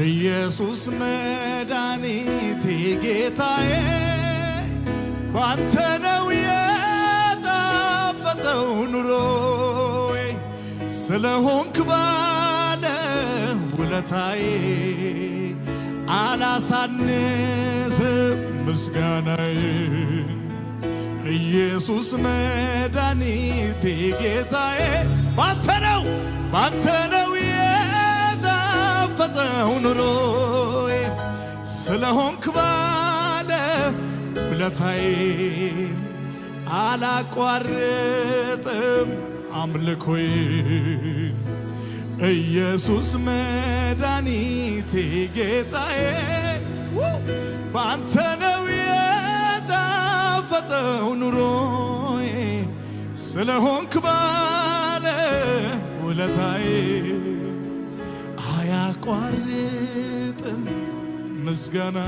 ኢየሱስ መድኃኒቴ ጌታዬ ባንተ ነው የጣፈጠው ኑሮዬ ስለሆንክ ባለ ውለታዬ አላሳንስም ምስጋናዬ ኢየሱስ መድኃኒቴ ጌታዬ ባንተ ነው የጣፈጠው ኑሮዬ ስለሆንክ ባለ ውለታዬ አላቋርጥም አምልኮዬ ኢየሱስ መድኃኒቴ ጌታዬ ባንተ ነው የጣፈጠው ኑሮዬ ስለሆንክ ባለ ውለታዬ አያቋርጥም ምስጋና